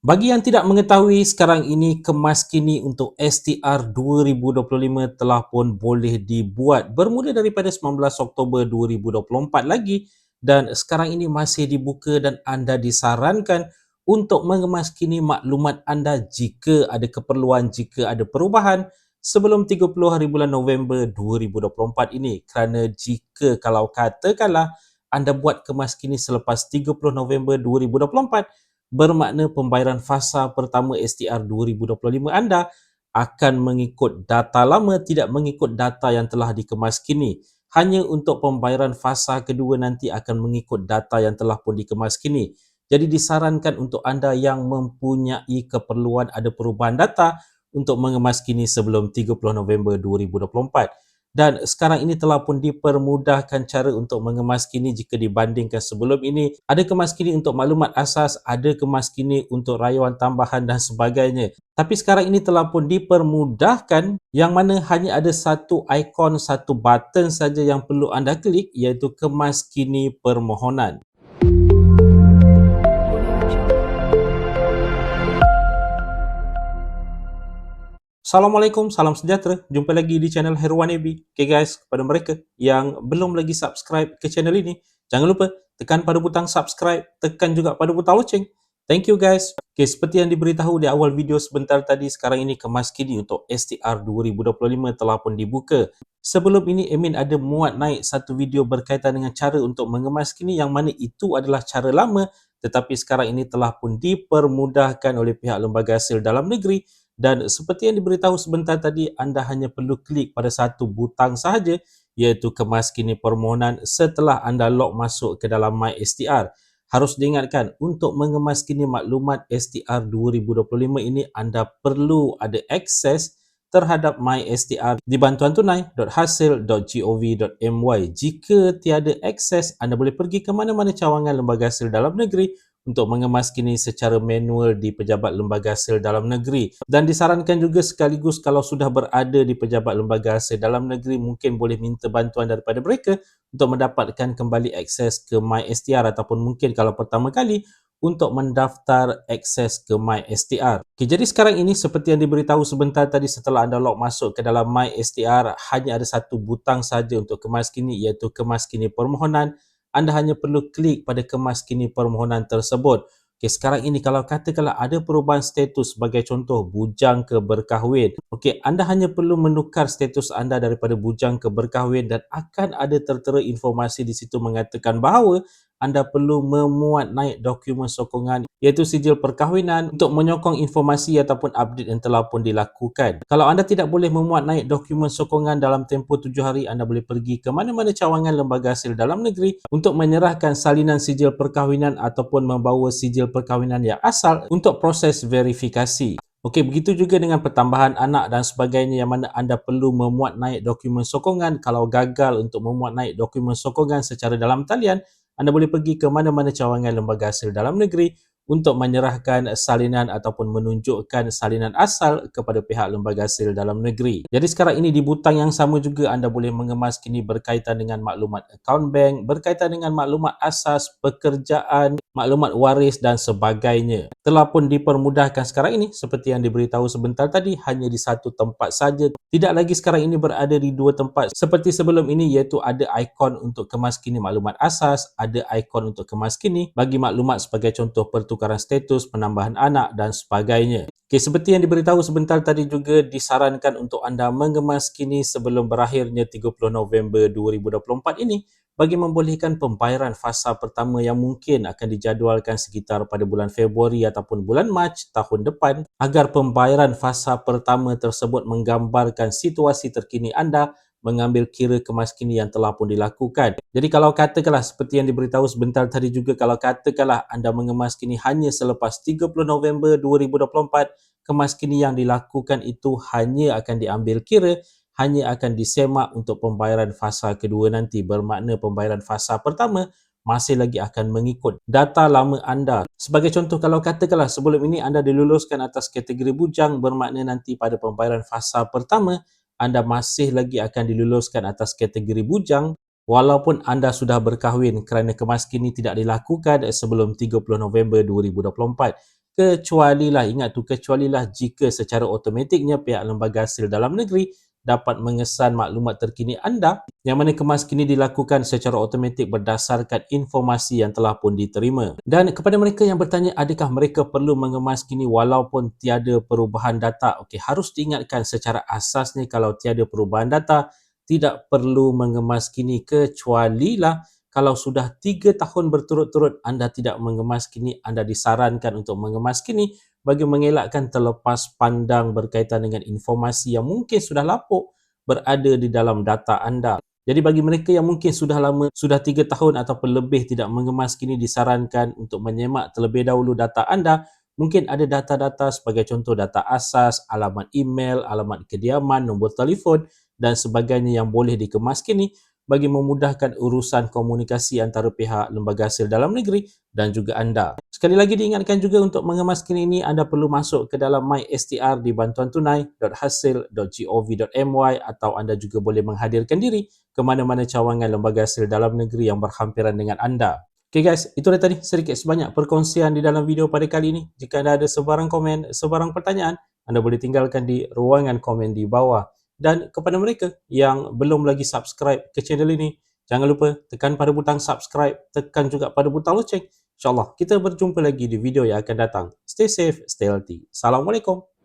Bagi yang tidak mengetahui, sekarang ini kemas kini untuk STR 2025 telah pun boleh dibuat bermula daripada 19 Oktober 2024 lagi, dan sekarang ini masih dibuka dan anda disarankan untuk mengemas kini maklumat anda jika ada keperluan, jika ada perubahan sebelum 30 hari bulan November 2024 ini. Kerana jika kalau katakanlah anda buat kemas kini selepas 30 November 2024, bermakna pembayaran fasa pertama STR 2025 anda akan mengikut data lama, tidak mengikut data yang telah dikemas kini. Hanya untuk pembayaran fasa kedua nanti akan mengikut data yang telah pun dikemas kini. Jadi disarankan untuk anda yang mempunyai keperluan ada perubahan data untuk mengemas kini sebelum 30 November 2024. Dan sekarang ini telah pun dipermudahkan cara untuk mengemas kini jika dibandingkan sebelum ini. Ada kemas kini untuk maklumat asas, ada kemas kini untuk rayuan tambahan dan sebagainya. Tapi sekarang ini telah pun dipermudahkan yang mana hanya ada satu ikon, satu button saja yang perlu anda klik, iaitu kemas kini permohonan. Assalamualaikum, salam sejahtera. Jumpa lagi di channel Herwan AB. Okay guys, kepada mereka yang belum lagi subscribe ke channel ini, jangan lupa tekan pada butang subscribe, tekan juga pada butang loceng. Thank you guys. Okay, seperti yang diberitahu di awal video sebentar tadi, sekarang ini kemas kini untuk STR 2025 telah pun dibuka. Sebelum ini, Amin ada muat naik satu video berkaitan dengan cara untuk mengemas kini, yang mana itu adalah cara lama, tetapi sekarang ini telah pun dipermudahkan oleh pihak lembaga hasil dalam negeri. Dan seperti yang diberitahu sebentar tadi, anda hanya perlu klik pada satu butang sahaja, iaitu kemas kini permohonan setelah anda log masuk ke dalam MySTR. Harus diingatkan, untuk mengemas kini maklumat STR 2025 ini, anda perlu ada akses terhadap MySTR di bantuantunai.hasil.gov.my. Jika tiada akses, anda boleh pergi ke mana-mana cawangan lembaga hasil dalam negeri untuk mengemas kini secara manual di pejabat lembaga hasil dalam negeri. Dan disarankan juga sekaligus kalau sudah berada di pejabat lembaga hasil dalam negeri, mungkin boleh minta bantuan daripada mereka untuk mendapatkan kembali akses ke MySTR, ataupun mungkin kalau pertama kali untuk mendaftar akses ke MySTR. Okay, jadi sekarang ini seperti yang diberitahu sebentar tadi, setelah anda log masuk ke dalam MySTR, hanya ada satu butang saja untuk kemas kini, iaitu kemas kini permohonan. Anda hanya perlu klik pada kemas kini permohonan tersebut. Okey, sekarang ini kalau katakanlah ada perubahan status, sebagai contoh bujang ke berkahwin. Okey, anda hanya perlu menukar status anda daripada bujang ke berkahwin, dan akan ada tertera informasi di situ mengatakan bahawa anda perlu memuat naik dokumen sokongan, iaitu sijil perkahwinan, untuk menyokong informasi ataupun update yang telah pun dilakukan. Kalau anda tidak boleh memuat naik dokumen sokongan dalam tempoh 7 hari, anda boleh pergi ke mana-mana cawangan lembaga hasil dalam negeri untuk menyerahkan salinan sijil perkahwinan ataupun membawa sijil perkahwinan yang asal untuk proses verifikasi. Okey, begitu juga dengan pertambahan anak dan sebagainya, yang mana anda perlu memuat naik dokumen sokongan. Kalau gagal untuk memuat naik dokumen sokongan secara dalam talian, anda boleh pergi ke mana-mana cawangan lembaga hasil dalam negeri untuk menyerahkan salinan ataupun menunjukkan salinan asal kepada pihak lembaga hasil dalam negeri. Jadi sekarang ini di butang yang sama juga anda boleh mengemas kini berkaitan dengan maklumat akaun bank, berkaitan dengan maklumat asas, pekerjaan, maklumat waris dan sebagainya. Telah pun dipermudahkan sekarang ini, seperti yang diberitahu sebentar tadi, hanya di satu tempat saja. Tidak lagi sekarang ini berada di dua tempat seperti sebelum ini, iaitu ada ikon untuk kemas kini maklumat asas, ada ikon untuk kemas kini bagi maklumat sebagai contoh pertukaran status, penambahan anak dan sebagainya. Okay, seperti yang diberitahu sebentar tadi juga, disarankan untuk anda mengemas kini sebelum berakhirnya 30 November 2024 ini, bagi membolehkan pembayaran fasa pertama yang mungkin akan dijadualkan sekitar pada bulan Februari ataupun bulan Mac tahun depan, agar pembayaran fasa pertama tersebut menggambarkan situasi terkini anda mengambil kira kemas kini yang telah pun dilakukan. Jadi kalau katakanlah seperti yang diberitahu sebentar tadi juga, kalau katakanlah anda mengemas kini hanya selepas 30 November 2024, kemas kini yang dilakukan itu hanya akan diambil kira, hanya akan disemak untuk pembayaran fasa kedua nanti. Bermakna pembayaran fasa pertama masih lagi akan mengikut data lama anda. Sebagai contoh, kalau katakanlah sebelum ini anda diluluskan atas kategori bujang, bermakna nanti pada pembayaran fasa pertama anda masih lagi akan diluluskan atas kategori bujang walaupun anda sudah berkahwin, kerana kemas kini tidak dilakukan sebelum 30 November 2024. kecualilah, ingat tu, kecualilah jika secara automatiknya pihak lembaga hasil dalam negeri dapat mengesan maklumat terkini anda, yang mana kemas kini dilakukan secara automatik berdasarkan informasi yang telah pun diterima. Dan kepada mereka yang bertanya adakah mereka perlu mengemas kini walaupun tiada perubahan data, okey, harus diingatkan secara asasnya kalau tiada perubahan data tidak perlu mengemas kini, kecualilah kalau sudah 3 tahun berturut-turut anda tidak mengemas kini, anda disarankan untuk mengemas kini bagi mengelakkan terlepas pandang berkaitan dengan informasi yang mungkin sudah lapuk berada di dalam data anda. Jadi bagi mereka yang mungkin sudah lama, sudah 3 tahun ataupun lebih tidak mengemas kini, disarankan untuk menyemak terlebih dahulu data anda. Mungkin ada data-data sebagai contoh data asas, alamat email, alamat kediaman, nombor telefon dan sebagainya yang boleh dikemas kini bagi memudahkan urusan komunikasi antara pihak lembaga hasil dalam negeri dan juga anda. Sekali lagi diingatkan juga untuk mengemas kini ini anda perlu masuk ke dalam MySTR di bantuantunai.hasil.gov.my atau anda juga boleh menghadirkan diri ke mana-mana cawangan lembaga hasil dalam negeri yang berhampiran dengan anda. Okay guys, itu dia tadi sedikit sebanyak perkongsian di dalam video pada kali ini. Jika anda ada sebarang komen, sebarang pertanyaan, anda boleh tinggalkan di ruangan komen di bawah. Dan kepada mereka yang belum lagi subscribe ke channel ini, jangan lupa tekan pada butang subscribe, tekan juga pada butang loceng. InsyaAllah kita berjumpa lagi di video yang akan datang. Stay safe, stay healthy. Assalamualaikum.